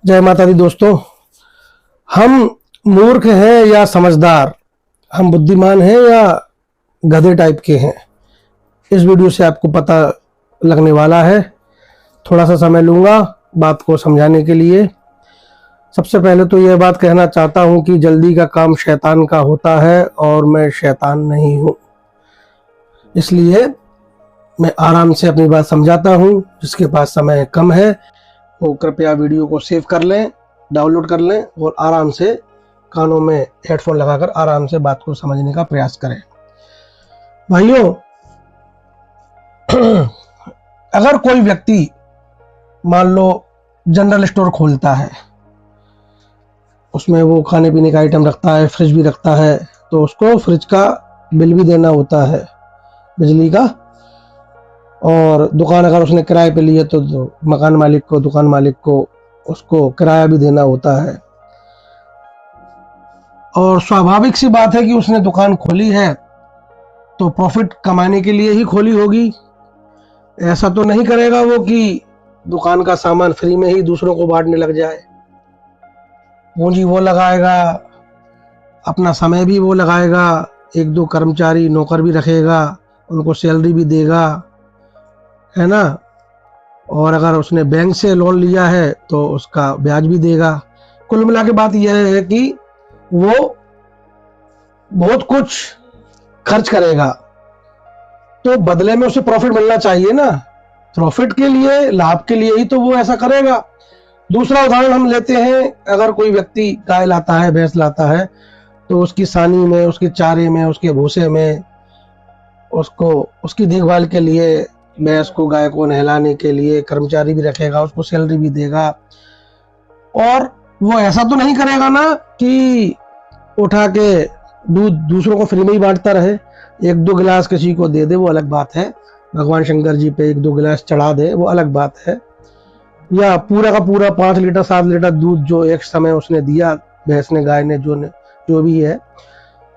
जय माता दी दोस्तों। हम मूर्ख हैं या समझदार, हम बुद्धिमान हैं या गधे टाइप के हैं, इस वीडियो से आपको पता लगने वाला है। थोड़ा सा समय लूँगा बात को समझाने के लिए। सबसे पहले तो यह बात कहना चाहता हूँ कि जल्दी का काम शैतान का होता है और मैं शैतान नहीं हूँ, इसलिए मैं आराम से अपनी बात समझाता हूँ। जिसके पास समय कम है वो कृपया वीडियो को सेव कर लें, डाउनलोड कर लें और आराम से कानों में हेडफोन लगाकर आराम से बात को समझने का प्रयास करें। भाइयों, अगर कोई व्यक्ति मान लो जनरल स्टोर खोलता है, उसमें वो खाने पीने का आइटम रखता है, फ्रिज भी रखता है, तो उसको फ्रिज का बिल भी देना होता है, बिजली का। और दुकान अगर उसने किराए पे ली है तो मकान मालिक को, दुकान मालिक को उसको किराया भी देना होता है। और स्वाभाविक सी बात है कि उसने दुकान खोली है तो प्रॉफिट कमाने के लिए ही खोली होगी। ऐसा तो नहीं करेगा वो कि दुकान का सामान फ्री में ही दूसरों को बांटने लग जाए। पूंजी वो लगाएगा, अपना समय भी वो लगाएगा, एक दो कर्मचारी नौकर भी रखेगा, उनको सैलरी भी देगा, है ना। और अगर उसने बैंक से लोन लिया है तो उसका ब्याज भी देगा। कुल मिला के बात यह है कि वो बहुत कुछ खर्च करेगा, तो बदले में उसे प्रॉफिट मिलना चाहिए ना। प्रॉफिट के लिए, लाभ के लिए ही तो वो ऐसा करेगा। दूसरा उदाहरण हम लेते हैं, अगर कोई व्यक्ति गाय लाता है, भैंस लाता है, तो उसकी सानी में, उसके चारे में, उसके भूसे में, उसको उसकी देखभाल के लिए, भैंस को, गाय को नहलाने के लिए कर्मचारी भी रखेगा, उसको सैलरी भी देगा। और वो ऐसा तो नहीं करेगा ना कि उठा के दूध दूसरों को फ्री में ही बांटता रहे। एक दो गिलास किसी को दे दे वो अलग बात है, भगवान शंकर जी पे एक दो गिलास चढ़ा दे वो अलग बात है। या पूरा का पूरा 5 लीटर 7 लीटर दूध जो एक समय उसने दिया, भैंस ने, गाय ने, जो भी है,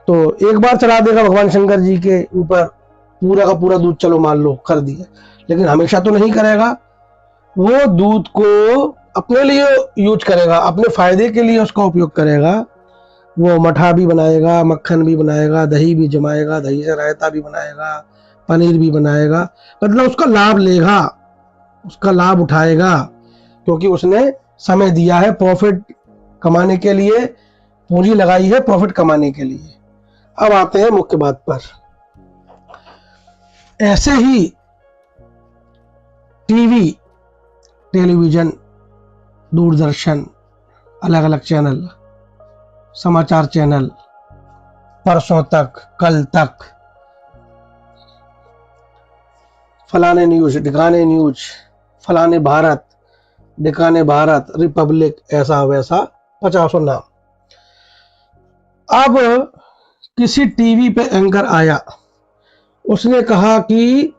तो एक बार चढ़ा देगा भगवान शंकर जी के ऊपर, पूरा का पूरा दूध चलो मान लो कर दिया। लेकिन हमेशा तो नहीं करेगा। वो दूध को अपने लिए यूज करेगा, अपने फायदे के लिए उसका उपयोग करेगा। वो मठा भी बनाएगा, मक्खन भी बनाएगा, दही भी जमाएगा, दही से रायता भी बनाएगा, पनीर भी बनाएगा। मतलब उसका लाभ लेगा, उसका लाभ उठाएगा, क्योंकि उसने समय दिया है प्रॉफिट कमाने के लिए, पूंजी लगाई है प्रॉफिट कमाने के लिए। अब आते हैं मुख्य बात पर। ऐसे ही टीवी, टेलीविजन, दूरदर्शन, अलग अलग चैनल, समाचार चैनल, परसों तक, कल तक फलाने न्यूज, ढिकाने न्यूज, फलाने भारत, ढिकाने भारत, रिपब्लिक, ऐसा वैसा 50 नाम। अब किसी टीवी पे एंकर आया, उसने कहा कि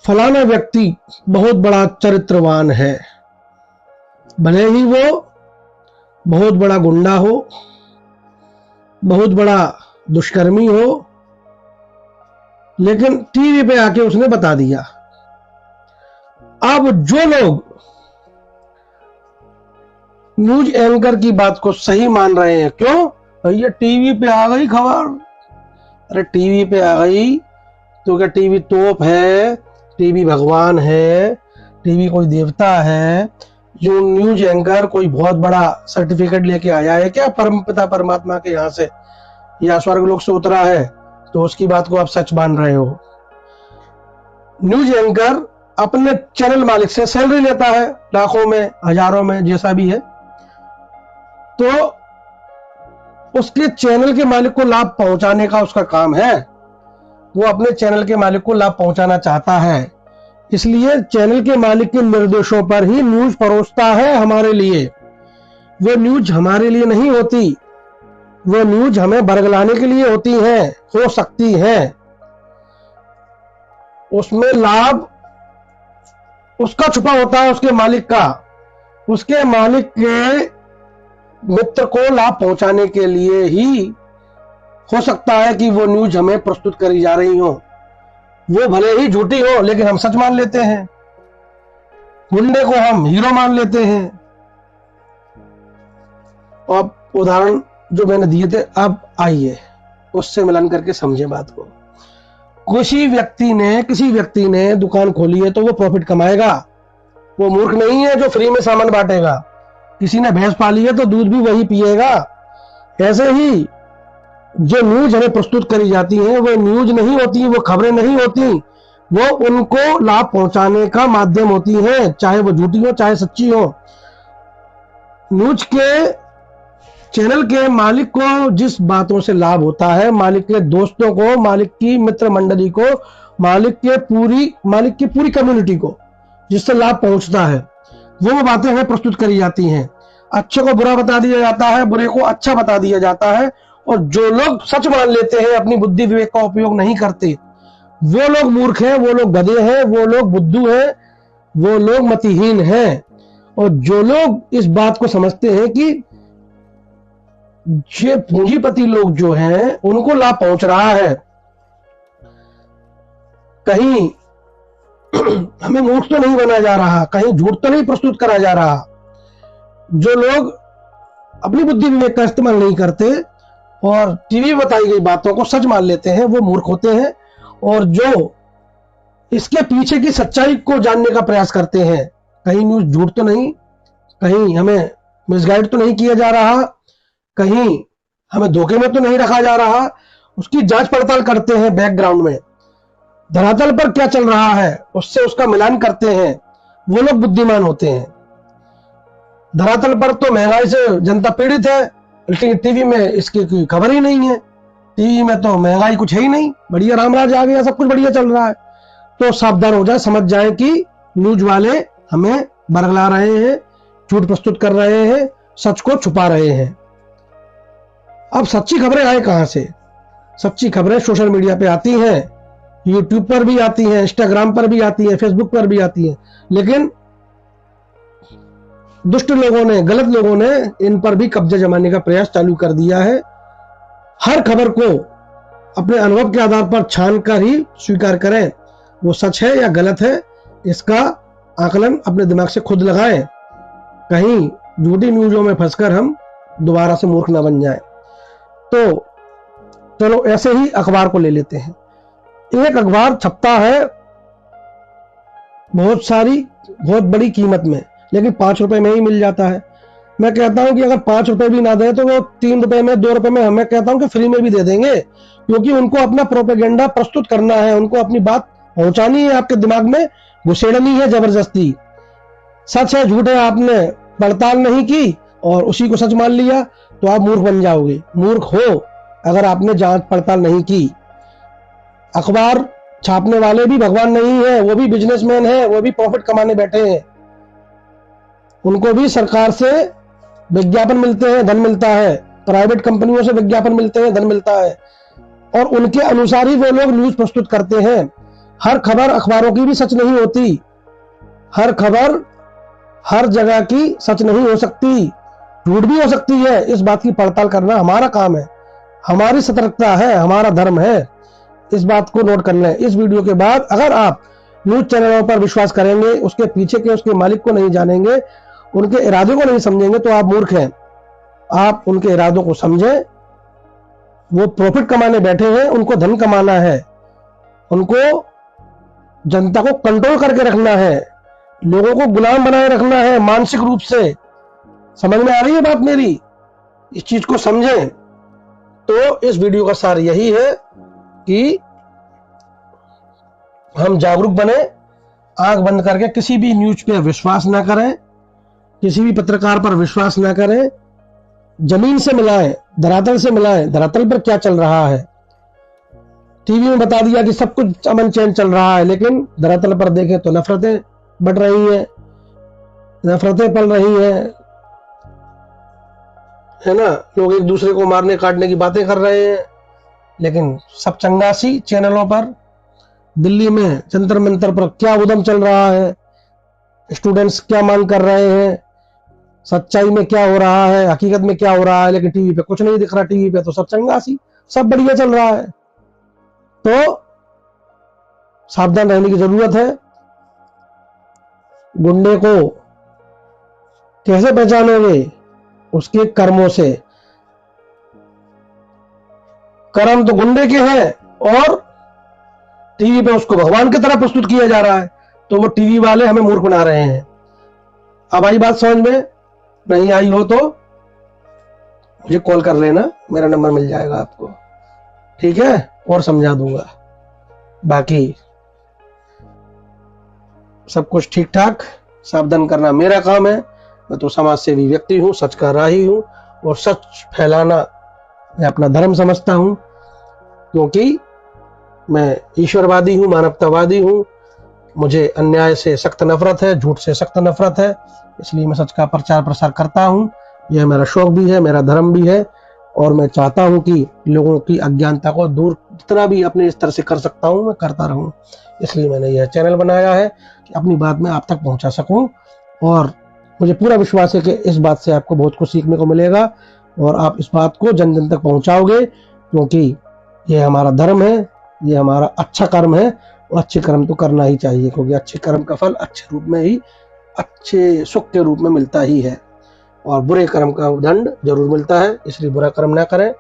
फलाना व्यक्ति बहुत बड़ा चरित्रवान है, भले ही वो बहुत बड़ा गुंडा हो, बहुत बड़ा दुष्कर्मी हो, लेकिन टीवी पे आके उसने बता दिया। अब जो लोग न्यूज एंकर की बात को सही मान रहे हैं, क्यों भैया टीवी पे आ गई खबर, अरे टीवी पे आ गई तो क्या टीवी तोप है, टीवी भगवान है, टीवी कोई देवता है? जो न्यूज एंकर कोई बहुत बड़ा सर्टिफिकेट लेके आया है क्या परमपिता परमात्मा के यहाँ से, या स्वर्गलोक से उतरा है, तो उसकी बात को आप सच मान रहे हो? न्यूज एंकर अपने चैनल मालिक से सैलरी लेता है, लाखों में, हजारों में, जैसा भी है, तो उसके चैनल के मालिक को लाभ पहुंचाने का उसका काम है। वो अपने चैनल के मालिक को लाभ पहुंचाना चाहता है, इसलिए चैनल के मालिक के निर्देशों पर ही न्यूज परोसता है हमारे लिए। वो न्यूज हमारे लिए नहीं होती, वो न्यूज हमें बरगलाने के लिए होती हैं, हो सकती हैं। उसमें लाभ उसका छुपा होता है, उसके मालिक का, उसके मालिक के मित्र को लाभ पहुंचाने के लिए ही हो सकता है कि वो न्यूज हमें प्रस्तुत करी जा रही हो। वो भले ही झूठी हो लेकिन हम सच मान लेते हैं, गुंडे को हम हीरो मान लेते हैं, और उदाहरण जो मैंने दिए थे, अब आइए उससे मिलान करके समझे बात को। किसी व्यक्ति ने दुकान खोली है तो वो प्रॉफिट कमाएगा, वो मूर्ख नहीं है जो फ्री में सामान बांटेगा। किसी ने भैंस पाली है तो दूध भी वही पिएगा। ऐसे ही जो न्यूज हमें प्रस्तुत करी जाती है वो न्यूज नहीं होती, वो खबरें नहीं होती, वो उनको लाभ पहुंचाने का माध्यम होती है, चाहे वो झूठी हो चाहे सच्ची हो। न्यूज के चैनल के मालिक को जिस बातों से लाभ होता है, मालिक के दोस्तों को, मालिक की मित्र मंडली को, मालिक की पूरी कम्युनिटी को जिससे लाभ पहुंचता है, वो बातें हमें प्रस्तुत करी जाती हैं। अच्छे को बुरा बता दिया जाता है, बुरे को अच्छा बता दिया जाता है, और जो लोग सच मान लेते हैं, अपनी बुद्धि विवेक का उपयोग नहीं करते, वो लोग मूर्ख हैं, वो लोग गधे हैं, वो लोग बुद्धू हैं, वो लोग मतिहीन हैं। और जो लोग इस बात को समझते हैं कि ये पूंजीपति लोग जो हैं उनको लाभ पहुंच रहा है, कहीं हमें मूर्ख तो नहीं बना जा रहा, कहीं झूठ तो नहीं प्रस्तुत करा जा रहा, जो लोग अपनी बुद्धि विवेक का इस्तेमाल नहीं करते और टीवी में बताई गई बातों को सच मान लेते हैं, वो मूर्ख होते हैं। और जो इसके पीछे की सच्चाई को जानने का प्रयास करते हैं, कहीं न्यूज झूठ तो नहीं, कहीं हमें मिसगाइड तो नहीं किया जा रहा, कहीं हमें धोखे में तो नहीं रखा जा रहा, उसकी जांच पड़ताल करते हैं। बैकग्राउंड में धरातल पर क्या चल रहा है उससे उसका मिलान करते हैं, वो लोग बुद्धिमान होते हैं। धरातल पर तो महंगाई से जनता पीड़ित है, लेकिन टीवी में इसकी कोई खबर ही नहीं है। टीवी में तो महंगाई कुछ है ही नहीं, बढ़िया रामराज आ गया, सब कुछ बढ़िया चल रहा है। तो सावधान हो जाए, समझ जाए कि न्यूज वाले हमें बरगला रहे हैं, झूठ प्रस्तुत कर रहे हैं, सच को छुपा रहे हैं। अब सच्ची खबरें आए कहां से? सच्ची खबरें सोशल मीडिया पे आती हैं, यूट्यूब पर भी आती हैं, इंस्टाग्राम पर भी आती हैं, फेसबुक पर भी आती हैं, लेकिन दुष्ट लोगों ने, गलत लोगों ने इन पर भी कब्जा जमाने का प्रयास चालू कर दिया है। हर खबर को अपने अनुभव के आधार पर छान कर ही स्वीकार करें, वो सच है या गलत है, इसका आकलन अपने दिमाग से खुद लगाएं, कहीं झूठी न्यूज़ों में फंसकर हम दोबारा से मूर्ख न बन जाएं। तो चलो ऐसे ही अखबार को ले लेते हैं। एक अखबार छपता है बहुत बड़ी कीमत में, लेकिन 5 रुपए में ही मिल जाता है। मैं कहता हूं कि अगर 5 रुपए भी ना दे तो वो 3 रुपए में, 2 रुपए में, हमें कहता हूं कि फ्री में भी दे देंगे, क्योंकि उनको अपना प्रोपेगेंडा प्रस्तुत करना है, उनको अपनी बात पहुंचानी है, आपके दिमाग में घुसेड़नी है जबरदस्ती। सच है झूठ है आपने पड़ताल नहीं की और उसी को सच मान लिया तो आप मूर्ख बन जाओगे। मूर्ख हो अगर आपने जांच पड़ताल नहीं की। अखबार छापने वाले भी भगवान नहीं है, वो भी बिजनेसमैन है, वो भी प्रॉफिट कमाने बैठे हैं, उनको भी सरकार से विज्ञापन मिलते हैं, धन मिलता है, प्राइवेट कंपनियों से विज्ञापन मिलते हैं, धन मिलता है, और उनके अनुसार ही वो लोग न्यूज प्रस्तुत करते हैं। हर खबर अखबारों की भी सच नहीं होती, हर खबर हर जगह की सच नहीं हो सकती, झूठ भी हो सकती है। इस बात की पड़ताल करना हमारा काम है, हमारी सतर्कता है, हमारा धर्म है। इस बात को नोट कर लें। इस वीडियो के बाद अगर आप न्यूज चैनलों पर विश्वास करेंगे, उसके पीछे के उसके मालिक को नहीं जानेंगे, उनके इरादों को नहीं समझेंगे, तो आप मूर्ख हैं। आप उनके इरादों को समझें। वो प्रॉफिट कमाने बैठे हैं, उनको धन कमाना है, उनको जनता को कंट्रोल करके रखना है, लोगों को गुलाम बनाए रखना है मानसिक रूप से। समझ में आ रही है बात मेरी? इस चीज को समझें। तो इस वीडियो का सार यही है कि हम जागरूक बने, आंख बंद करके किसी भी न्यूज पे विश्वास ना करें, किसी भी पत्रकार पर विश्वास ना करें, जमीन से मिलाएं, धरातल से मिलाएं, धरातल पर क्या चल रहा है। टीवी में बता दिया कि सब कुछ अमन चैन चल रहा है, लेकिन धरातल पर देखें तो नफरतें बढ़ रही हैं, नफरतें पल रही हैं, है ना। लोग एक दूसरे को मारने काटने की बातें कर रहे हैं, लेकिन सब चंगासी चैनलों पर। दिल्ली में जंतर मंतर पर क्या उद्यम चल रहा है, स्टूडेंट्स क्या मांग कर रहे हैं, सच्चाई में क्या हो रहा है, हकीकत में क्या हो रहा है, लेकिन टीवी पे कुछ नहीं दिख रहा। टीवी पे तो सब चंगासी, सब बढ़िया चल रहा है। तो सावधान रहने की जरूरत है। गुंडे को कैसे पहचानोगे? उसके कर्मों से। कर्म तो गुंडे के हैं और टीवी पे उसको भगवान की तरह प्रस्तुत किया जा रहा है, तो वो टीवी वाले हमें मूर्ख बना रहे हैं। अब आई बात समझ में? नहीं आई हो तो मुझे कॉल कर लेना, मेरा नंबर मिल जाएगा आपको, ठीक है, और समझा दूंगा। बाकी सब कुछ ठीक ठाक। सावधान करना मेरा काम है, मैं तो समाज सेवी व्यक्ति हूँ, सच का राही हूँ, और सच फैलाना मैं अपना धर्म समझता हूँ, क्योंकि मैं ईश्वरवादी हूँ, मानवतावादी हूँ। मुझे अन्याय से सख्त नफरत है, झूठ से सख्त नफरत है, इसलिए मैं सच का प्रचार प्रसार करता हूँ। यह मेरा शौक भी है, मेरा धर्म भी है, और मैं चाहता हूँ कि लोगों की अज्ञानता को दूर जितना भी अपने स्तर से कर सकता हूँ मैं करता रहूँ। इसलिए मैंने यह चैनल बनाया है कि अपनी बात मैं आप तक पहुँचा सकूँ, और मुझे पूरा विश्वास है कि इस बात से आपको बहुत कुछ सीखने को मिलेगा और आप इस बात को जन जन तक पहुँचाओगे, क्योंकि यह हमारा धर्म है, ये हमारा अच्छा कर्म है, और अच्छे कर्म तो करना ही चाहिए, क्योंकि अच्छे कर्म का फल अच्छे रूप में ही, अच्छे सुख के रूप में मिलता ही है, और बुरे कर्म का दंड जरूर मिलता है। इसलिए बुरा कर्म ना करें,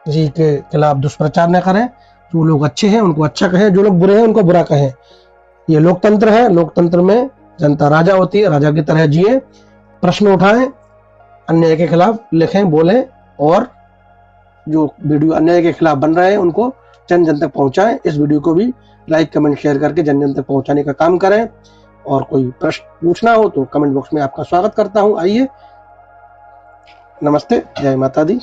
किसी के खिलाफ दुष्प्रचार न करें। जो लोग अच्छे हैं उनको अच्छा कहें, जो लोग बुरे हैं उनको बुरा कहें। ये लोकतंत्र है, लोकतंत्र में जनता राजा होती है, राजा की तरह जिए, प्रश्न उठाएं, अन्याय के खिलाफ लिखें, बोलें, और जो वीडियो अन्याय के खिलाफ बन रहे हैं उनको जन जन तक पहुंचाएं। इस वीडियो को भी लाइक कमेंट शेयर करके जन जन तक पहुंचाने का काम करें, और कोई प्रश्न पूछना हो तो कमेंट बॉक्स में आपका स्वागत करता हूं। आइए, नमस्ते, जय माता दी।